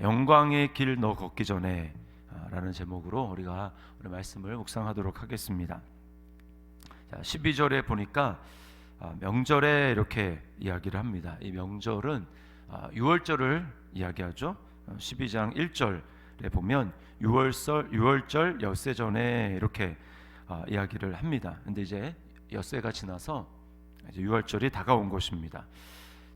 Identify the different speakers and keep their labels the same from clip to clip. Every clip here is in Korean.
Speaker 1: 영광의 길 너 걷기 전에 라는 제목으로 우리가 오늘 말씀을 묵상하도록 하겠습니다. 자, 12절에 보니까 명절에 이렇게 이야기를 합니다. 이 명절은 6월절을 이야기하죠. 12장 1절에 보면 6월절 엿새 전에 이렇게 이야기를 합니다. 근데 이제 엿새가 지나서 이제 6월절이 다가온 것입니다.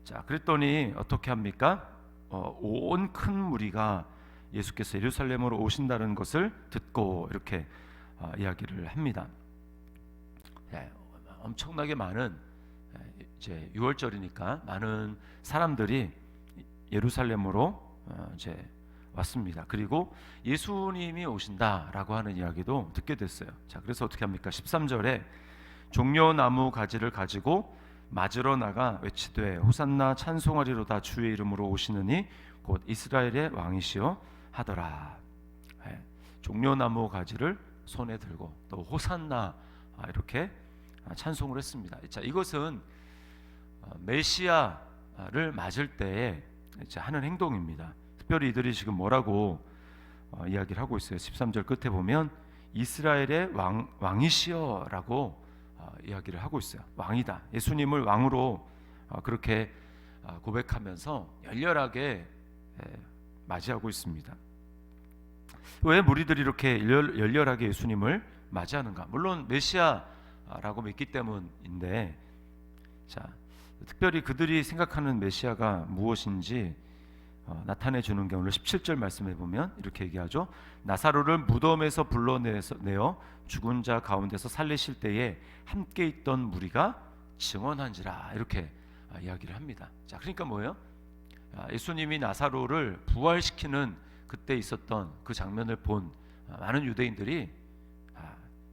Speaker 1: 자, 그랬더니 어떻게 합니까? 온 큰 무리가 예수께서 예루살렘으로 오신다는 것을 듣고 이렇게 이야기를 합니다. 엄청나게 많은 이제 6월절이니까 많은 사람들이 예루살렘으로 이제 왔습니다. 그리고 예수님이 오신다라고 하는 이야기도 듣게 됐어요. 자, 그래서 어떻게 합니까? 13절에 종려나무 가지를 가지고 맞으러 나가 외치되 호산나 찬송하리로다 주의 이름으로 오시느니 곧 이스라엘의 왕이시여 하더라. 종려나무 가지를 손에 들고 또 호산나 이렇게 찬송을 했습니다. 자, 이것은 메시아를 맞을 때에 하는 행동입니다. 특별히 이들이 지금 뭐라고 이야기를 하고 있어요. 13절 끝에 보면 이스라엘의 왕이시여라고 이야기를 하고 있어요. 왕이다. 예수님을 왕으로 그렇게 고백하면서 열렬하게 맞이하고 있습니다. 왜 무리들이 이렇게 열렬하게 예수님을 맞이하는가? 물론 메시아라고 믿기 때문인데, 자, 특별히 그들이 생각하는 메시아가 무엇인지 나타내 주는 게 오늘 17절 말씀해 보면 이렇게 얘기하죠. 나사로를 무덤에서 불러내어 죽은 자 가운데서 살리실 때에 함께 있던 무리가 증언한지라 이렇게 이야기를 합니다. 자, 그러니까 뭐예요? 예수님이 나사로를 부활시키는 그때 있었던 그 장면을 본 많은 유대인들이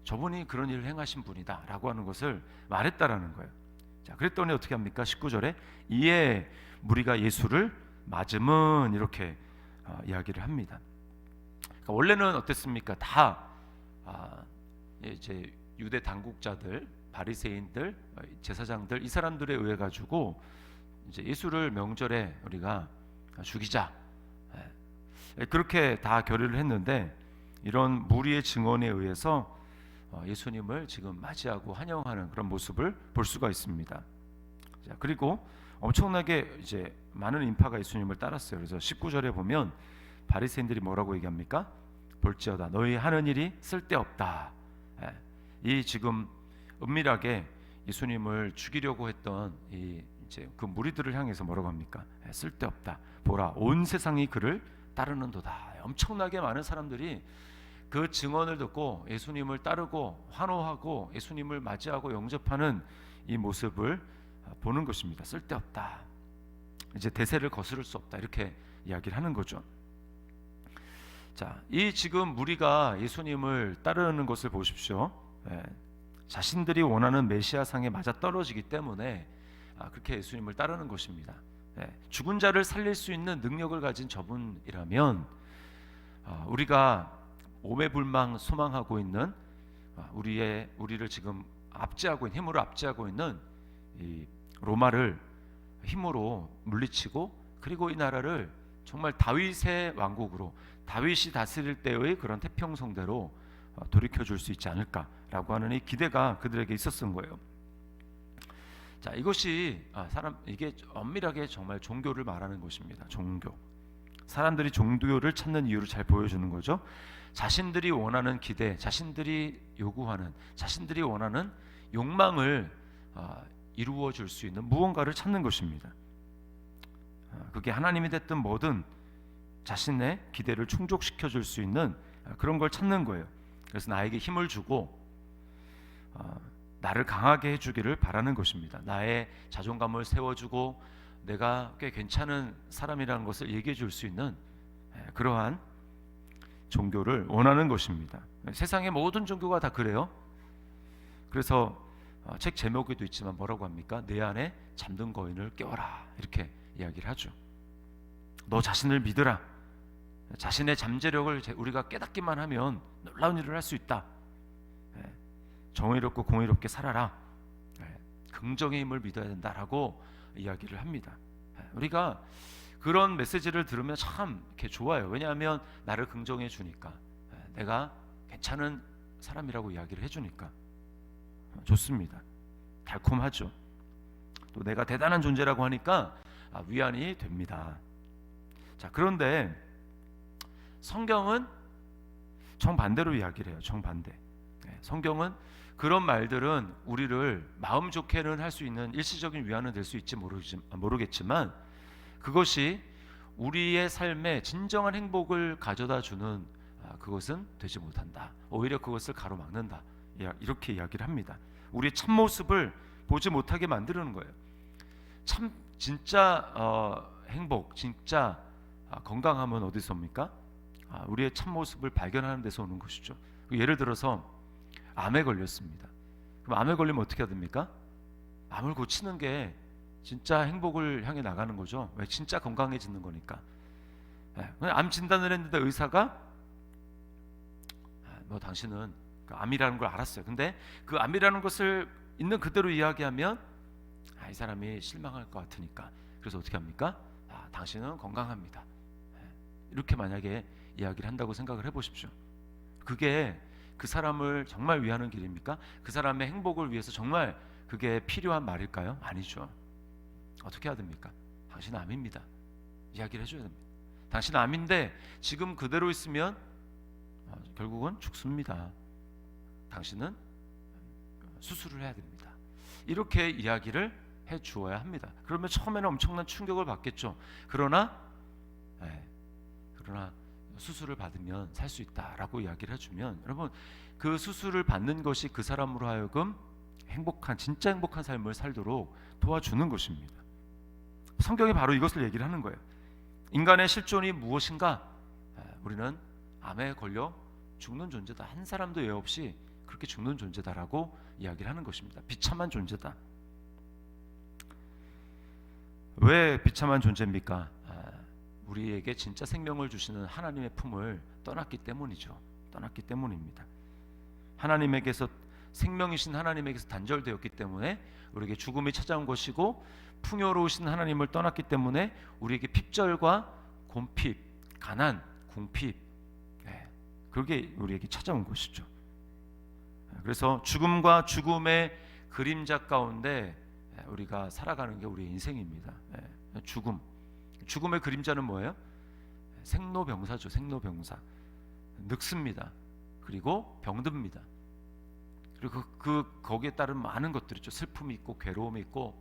Speaker 1: 저분이 그런 일을 행하신 분이다 라고 하는 것을 말했다라는 거예요. 자, 그랬더니 어떻게 합니까? 19절에 이에 무리가 예수를 맞음은 이렇게 이야기를 합니다. 그러니까 원래는 어땠습니까? 다 이제 유대 당국자들, 바리새인들, 제사장들 이 사람들에 의해 가지고 이제 예수를 명절에 우리가 죽이자 그렇게 다 결의를 했는데 이런 무리의 증언에 의해서 예수님을 지금 맞이하고 환영하는 그런 모습을 볼 수가 있습니다. 자, 그리고 엄청나게 이제 많은 인파가 예수님을 따랐어요. 그래서 19절에 보면 바리새인들이 뭐라고 얘기합니까? 볼지어다 너희 하는 일이 쓸데없다. 이 지금 은밀하게 예수님을 죽이려고 했던 이 이제 그 무리들을 향해서 뭐라고 합니까? 쓸데없다. 보라 온 세상이 그를 따르는도다. 엄청나게 많은 사람들이 그 증언을 듣고 예수님을 따르고 환호하고 예수님을 맞이하고 영접하는 이 모습을 보는 것입니다. 쓸데없다. 이제 대세를 거스를 수 없다. 이렇게 이야기를 하는 거죠. 자, 이 지금 무리가 예수님을 따르는 것을 보십시오. 자신들이 원하는 메시아상에 맞아 떨어지기 때문에 그렇게 예수님을 따르는 것입니다. 죽은 자를 살릴 수 있는 능력을 가진 저분이라면 우리가 오매불망 소망하고 있는 우리를 지금 압제하고 있는 힘으로 압제하고 있는 이 로마를 힘으로 물리치고 그리고 이 나라를 정말 다윗의 왕국으로 다윗이 다스릴 때의 그런 태평성대로 돌이켜줄 수 있지 않을까라고 하는 이 기대가 그들에게 있었던 거예요. 자, 이것이 이게 엄밀하게 정말 종교를 말하는 것입니다. 종교. 사람들이 종교를 찾는 이유를 잘 보여주는 거죠. 자신들이 원하는 기대, 자신들이 요구하는, 자신들이 원하는 욕망을 이루어 줄 수 있는 무언가를 찾는 것입니다. 그게 하나님이 됐든 뭐든 자신의 기대를 충족시켜 줄 수 있는 그런 걸 찾는 거예요. 그래서 나에게 힘을 주고 나를 강하게 해주기를 바라는 것입니다. 나의 자존감을 세워주고 내가 꽤 괜찮은 사람이라는 것을 얘기해 줄 수 있는 그러한 종교를 원하는 것입니다. 세상의 모든 종교가 다 그래요. 그래서 책 제목에도 있지만 뭐라고 합니까? 내 안에 잠든 거인을 깨워라 이렇게 이야기를 하죠. 너 자신을 믿으라. 자신의 잠재력을 우리가 깨닫기만 하면 놀라운 일을 할 수 있다. 정의롭고 공의롭게 살아라. 긍정의 힘을 믿어야 된다라고 이야기를 합니다. 우리가 그런 메시지를 들으면 참 이렇게 좋아요. 왜냐하면 나를 긍정해 주니까, 내가 괜찮은 사람이라고 이야기를 해주니까 좋습니다. 달콤하죠. 또 내가 대단한 존재라고 하니까 위안이 됩니다. 자, 그런데 성경은 정반대로 이야기를 해요. 정반대. 성경은 그런 말들은 우리를 마음 좋게는 할 수 있는 일시적인 위안은 될 수 있지 모르겠지만 그것이 우리의 삶에 진정한 행복을 가져다 주는 그것은 되지 못한다. 오히려 그것을 가로막는다. 이렇게 이야기를 합니다. 우리의 참모습을 보지 못하게 만드는 거예요. 참 진짜 행복, 진짜 건강함은 어디서 옵니까? 우리의 참모습을 발견하는 데서 오는 것이죠. 예를 들어서 암에 걸렸습니다. 그럼 암에 걸리면 어떻게 해야 됩니까? 암을 고치는 게 진짜 행복을 향해 나가는 거죠. 왜? 진짜 건강해지는 거니까. 암 진단을 했는데 의사가 뭐 당신은 그 암이라는 걸 알았어요. 근데 그 암이라는 것을 있는 그대로 이야기하면 이 사람이 실망할 것 같으니까. 그래서 어떻게 합니까? 당신은 건강합니다. 이렇게 만약에 이야기를 한다고 생각을 해보십시오. 그게 그 사람을 정말 위하는 길입니까? 그 사람의 행복을 위해서 정말 그게 필요한 말일까요? 아니죠. 어떻게 해야 됩니까? 당신은 암입니다. 이야기를 해줘야 됩니다. 당신은 암인데 지금 그대로 있으면 결국은 죽습니다. 당신은 수술을 해야 됩니다. 이렇게 이야기를 해주어야 합니다. 그러면 처음에는 엄청난 충격을 받겠죠. 그러나 수술을 받으면 살 수 있다라고 이야기를 해주면 여러분 그 수술을 받는 것이 그 사람으로 하여금 행복한 진짜 행복한 삶을 살도록 도와주는 것입니다. 성경이 바로 이것을 얘기를 하는 거예요. 인간의 실존이 무엇인가? 우리는 암에 걸려 죽는 존재다. 한 사람도 예 없이 그렇게 죽는 존재다라고 이야기를 하는 것입니다. 비참한 존재다. 왜 비참한 존재입니까? 우리에게 진짜 생명을 주시는 하나님의 품을 떠났기 때문이죠. 떠났기 때문입니다. 하나님에게서 생명이신 하나님에게서 단절되었기 때문에 우리에게 죽음이 찾아온 것이고 풍요로우신 하나님을 떠났기 때문에 우리에게 핍절과 곰핍, 가난, 궁핍 그게 우리에게 찾아온 것이죠. 그래서 죽음과 죽음의 그림자 가운데 우리가 살아가는 게 우리의 인생입니다. 죽음의 그림자는 뭐예요? 생로병사죠. 생로병사. 늙습니다. 그리고 병듭니다. 그리고 거기에 따른 많은 것들이 있죠. 슬픔이 있고 괴로움이 있고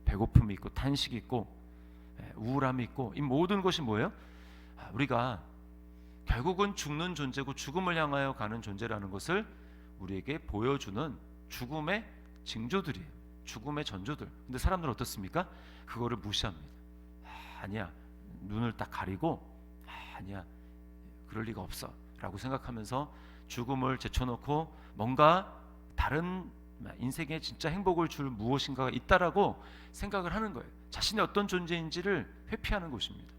Speaker 1: 배고픔이 있고 탄식이 있고 우울함이 있고 이 모든 것이 뭐예요? 우리가 결국은 죽는 존재고 죽음을 향하여 가는 존재라는 것을 우리에게 보여주는 죽음의 징조들이에요. 죽음의 전조들. 근데 사람들은 어떻습니까? 그거를 무시합니다. 아니야. 눈을 딱 가리고 아니야. 그럴 리가 없어 라고 생각하면서 죽음을 제쳐놓고 뭔가 다른 인생에 진짜 행복을 줄 무엇인가가 있다라고 생각을 하는 거예요. 자신이 어떤 존재인지를 회피하는 것입니다.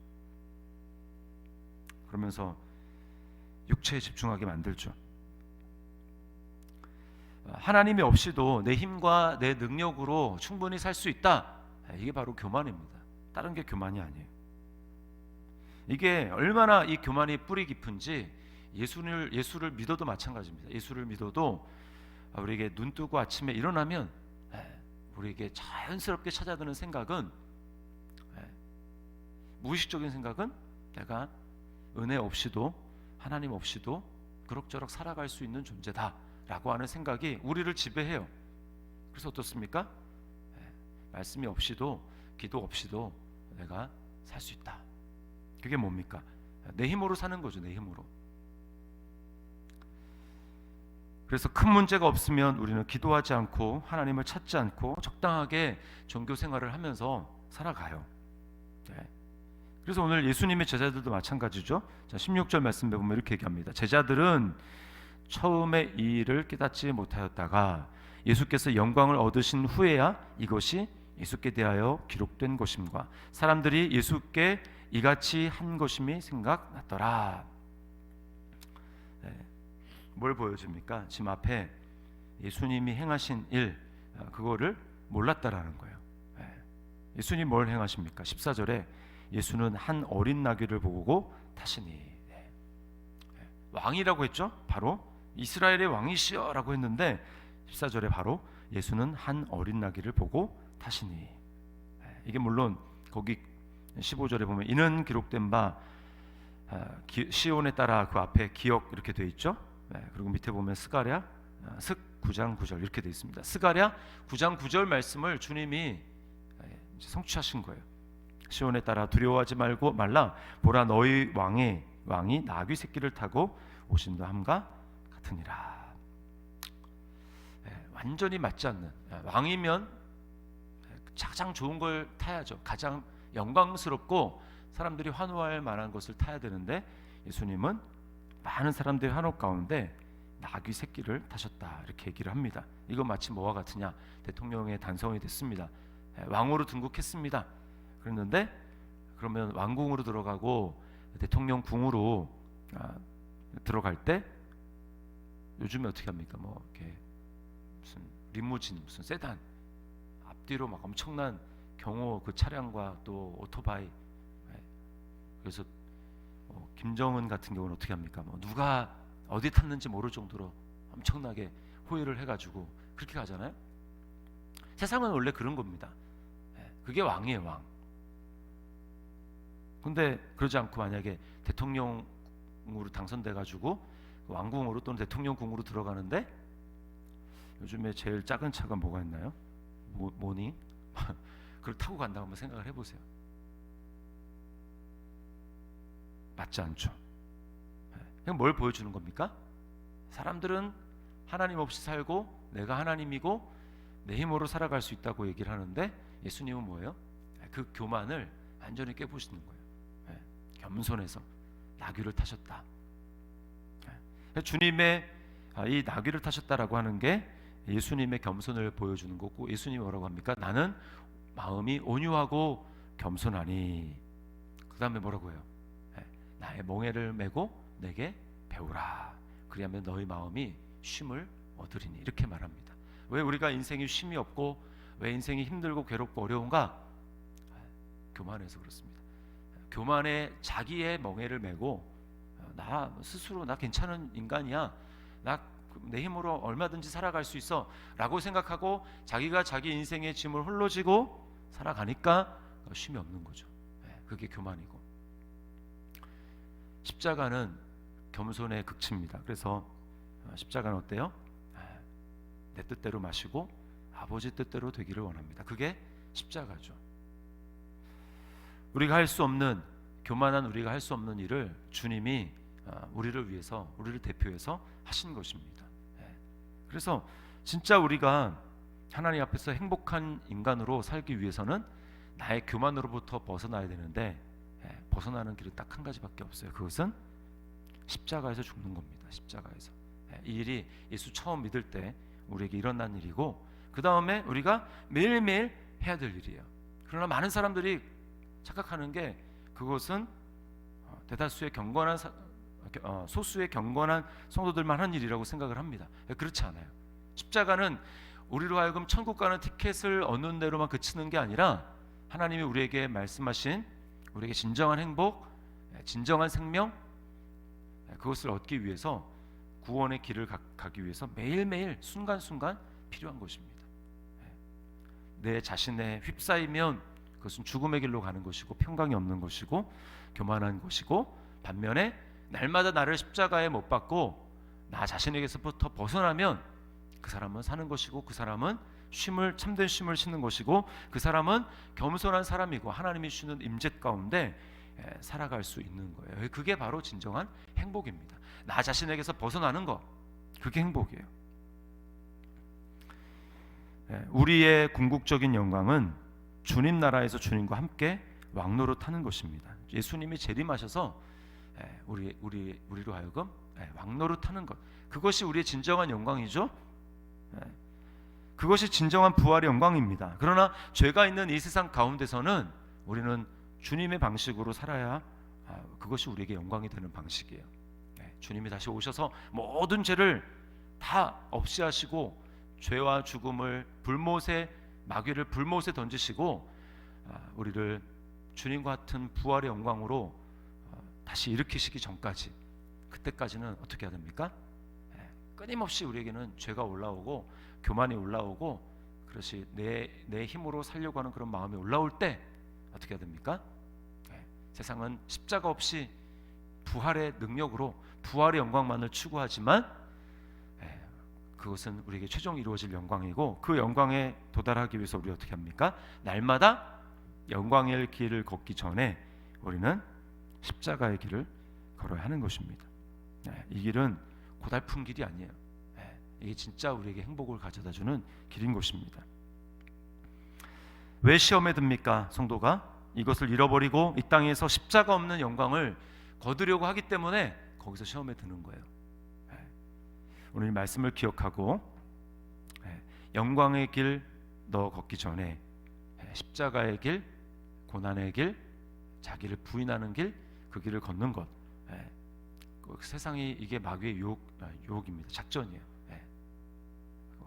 Speaker 1: 그러면서 육체에 집중하게 만들죠. 하나님이 없이도 내 힘과 내 능력으로 충분히 살 수 있다. 이게 바로 교만입니다. 다른 게 교만이 아니에요. 이게 얼마나 이 교만이 뿌리 깊은지 예수를 믿어도 마찬가지입니다. 예수를 믿어도 우리에게 눈 뜨고 아침에 일어나면 우리에게 자연스럽게 찾아드는 생각은 무의식적인 생각은 내가 은혜 없이도 하나님 없이도 그럭저럭 살아갈 수 있는 존재다 라고 하는 생각이 우리를 지배해요. 그래서 어떻습니까? 말씀이 없이도 기도 없이도 내가 살 수 있다. 그게 뭡니까? 내 힘으로 사는 거죠. 내 힘으로. 그래서 큰 문제가 없으면 우리는 기도하지 않고 하나님을 찾지 않고 적당하게 종교 생활을 하면서 살아가요. 그래서 오늘 예수님의 제자들도 마찬가지죠. 자, 16절 말씀에 보면 이렇게 얘기합니다. 제자들은 처음에 이 일을 깨닫지 못하였다가 예수께서 영광을 얻으신 후에야 이것이 예수께 대하여 기록된 것임과 사람들이 예수께 이같이 한 것임이 생각났더라. 뭘 보여줍니까? 지금 앞에 예수님이 행하신 일 그거를 몰랐다라는 거예요. 예수님 뭘 행하십니까? 14절에 예수는 한 어린 나귀를 보고 타시니. 왕이라고 했죠. 바로 이스라엘의 왕이시여라고 했는데 14절에 바로 예수는 한 어린 나귀를 보고 타시니. 이게 물론 거기 15절에 보면 이는 기록된 바 시온에 따라 그 앞에 기억 이렇게 돼 있죠. 그리고 밑에 보면 스가랴 슥 9장 9절 이렇게 돼 있습니다. 스가랴 9장 9절 말씀을 주님이 성취하신 거예요. 시온에 따라 두려워하지 말라. 보라 너희 왕이 나귀 새끼를 타고 오신다 함과 같으니라. 완전히 맞지 않는, 왕이면 가장 좋은 걸 타야죠. 가장 영광스럽고 사람들이 환호할 만한 것을 타야 되는데 예수님은 많은 사람들의 환호 가운데 나귀 새끼를 타셨다 이렇게 얘기를 합니다. 이거 마치 뭐와 같으냐? 대통령의 단성이 됐습니다. 왕으로 등극했습니다. 그랬는데 그러면 왕궁으로 들어가고 대통령 궁으로 들어갈 때 요즘에 어떻게 합니까? 뭐 이렇게 무슨 리무진, 무슨 세단 앞뒤로 막 엄청난 경호 그 차량과 또 오토바이. 그래서 김정은 같은 경우는 어떻게 합니까? 뭐 누가 어디 탔는지 모를 정도로 엄청나게 호의를 해가지고 그렇게 가잖아요. 세상은 원래 그런 겁니다. 그게 왕이에요, 왕. 근데 그러지 않고 만약에 대통령으로 당선돼가지고 왕궁으로 또는 대통령궁으로 들어가는데 요즘에 제일 작은 차가 뭐가 있나요? 뭐니? 그걸 타고 간다고 한번 생각을 해보세요. 맞지 않죠? 그냥 뭘 보여주는 겁니까? 사람들은 하나님 없이 살고 내가 하나님이고 내 힘으로 살아갈 수 있다고 얘기를 하는데 예수님은 뭐예요? 그 교만을 완전히 깨부시는 거예요. 겸손해서 나귀를 타셨다. 주님의 이 나귀를 타셨다라고 하는 게 예수님의 겸손을 보여주는 거고, 예수님이 뭐라고 합니까? 나는 마음이 온유하고 겸손하니. 그 다음에 뭐라고 해요? 나의 멍에를 메고 내게 배우라. 그리하면 너희 마음이 쉼을 얻으리니. 이렇게 말합니다. 왜 우리가 인생이 쉼이 없고 왜 인생이 힘들고 괴롭고 어려운가? 교만해서 그렇습니다. 교만에 자기의 멍에를 메고 나 스스로 나 괜찮은 인간이야, 나 내 힘으로 얼마든지 살아갈 수 있어 라고 생각하고 자기가 자기 인생의 짐을 홀로 지고 살아가니까 쉼이 없는 거죠. 그게 교만이고, 십자가는 겸손의 극치입니다. 그래서 십자가는 어때요? 내 뜻대로 마시고 아버지 뜻대로 되기를 원합니다. 그게 십자가죠. 우리가 할 수 없는, 교만한 우리가 할 수 없는 일을 주님이 우리를 위해서, 우리를 대표해서 하신 것입니다. 그래서 진짜 우리가 하나님 앞에서 행복한 인간으로 살기 위해서는 나의 교만으로부터 벗어나야 되는데 벗어나는 길은 딱 한 가지밖에 없어요. 그것은 십자가에서 죽는 겁니다. 십자가에서. 이 일이 예수 처음 믿을 때 우리에게 일어난 일이고, 그 다음에 우리가 매일매일 해야 될 일이에요. 그러나 많은 사람들이 착각하는 게 그것은 대다수의 경건한 소수의 경건한 성도들만 하는 일이라고 생각을 합니다. 그렇지 않아요. 십자가는 우리로 하여금 천국 가는 티켓을 얻는 데로만 그치는 게 아니라 하나님이 우리에게 말씀하신 우리에게 진정한 행복, 진정한 생명, 그것을 얻기 위해서, 구원의 길을 가기 위해서 매일매일 순간순간 필요한 것입니다. 내 자신에 휩싸이면 그것은 죽음의 길로 가는 것이고 평강이 없는 것이고 교만한 것이고, 반면에 날마다 나를 십자가에 못 박고 나 자신에게서부터 벗어나면 그 사람은 사는 것이고, 그 사람은 참된 쉼을 쉬는 것이고, 그 사람은 겸손한 사람이고 하나님이 주시는 임재 가운데 살아갈 수 있는 거예요. 그게 바로 진정한 행복입니다. 나 자신에게서 벗어나는 것, 그게 행복이에요. 우리의 궁극적인 영광은 주님 나라에서 주님과 함께 왕노릇하는 것입니다. 예수님이 재림하셔서 우리로 하여금 왕노릇하는 것, 그것이 우리의 진정한 영광이죠. 그것이 진정한 부활의 영광입니다. 그러나 죄가 있는 이 세상 가운데서는 우리는 주님의 방식으로 살아야 그것이 우리에게 영광이 되는 방식이에요. 주님이 다시 오셔서 모든 죄를 다 없이 하시고 죄와 죽음을 마귀를 불못에 던지시고 우리를 주님과 같은 부활의 영광으로 다시 일으키시기 전까지, 그때까지는 어떻게 해야 됩니까? 끊임없이 우리에게는 죄가 올라오고 교만이 올라오고, 그것이 내 힘으로 살려고 하는 그런 마음이 올라올 때 어떻게 해야 됩니까? 세상은 십자가 없이 부활의 능력으로 부활의 영광만을 추구하지만, 그것은 우리에게 최종 이루어질 영광이고, 그 영광에 도달하기 위해서 우리 어떻게 합니까? 날마다 영광의 길을 걷기 전에 우리는 십자가의 길을 걸어야 하는 것입니다. 이 길은 고달픈 길이 아니에요. 이게 진짜 우리에게 행복을 가져다주는 길인 것입니다. 왜 시험에 듭니까? 성도가 이것을 잃어버리고 이 땅에서 십자가 없는 영광을 거두려고 하기 때문에 거기서 시험에 드는 거예요. 오늘 이 말씀을 기억하고 영광의 길 너 걷기 전에 십자가의 길, 고난의 길, 자기를 부인하는 길, 그 길을 걷는 것. 세상이 이게 마귀의 유혹입니다. 작전이에요.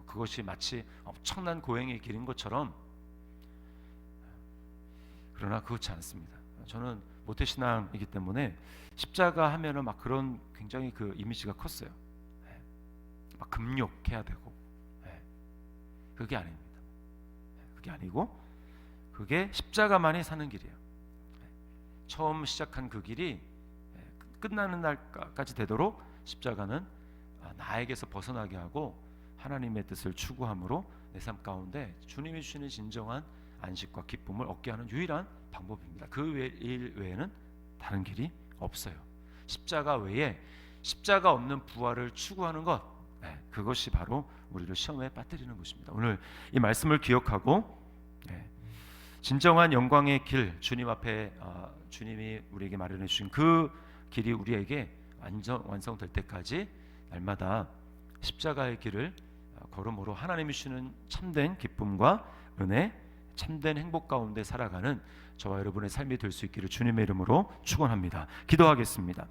Speaker 1: 그것이 마치 엄청난 고행의 길인 것처럼, 그러나 그렇지 않습니다. 저는 모태신앙이기 때문에 십자가 하면은 막 그런 굉장히 그 이미지가 컸어요. 막 금욕해야 되고, 그게 아닙니다. 그게 아니고, 그게 십자가만이 사는 길이에요. 처음 시작한 그 길이 끝나는 날까지 되도록 십자가는 나에게서 벗어나게 하고 하나님의 뜻을 추구함으로 내 삶 가운데 주님이 주시는 진정한 안식과 기쁨을 얻게 하는 유일한 방법입니다. 그 일 외에는 다른 길이 없어요. 십자가 외에 십자가 없는 부활을 추구하는 것, 그것이 바로 우리를 시험에 빠뜨리는 것입니다. 오늘 이 말씀을 기억하고 진정한 영광의 길, 주님 앞에 주님이 우리에게 마련해 주신 그 길이 우리에게 완성될 때까지 날마다 십자가의 길을 걸음으로 하나님이 주시는 참된 기쁨과 은혜, 참된 행복 가운데 살아가는 저와 여러분의 삶이 될 수 있기를 주님의 이름으로 축원합니다. 기도하겠습니다.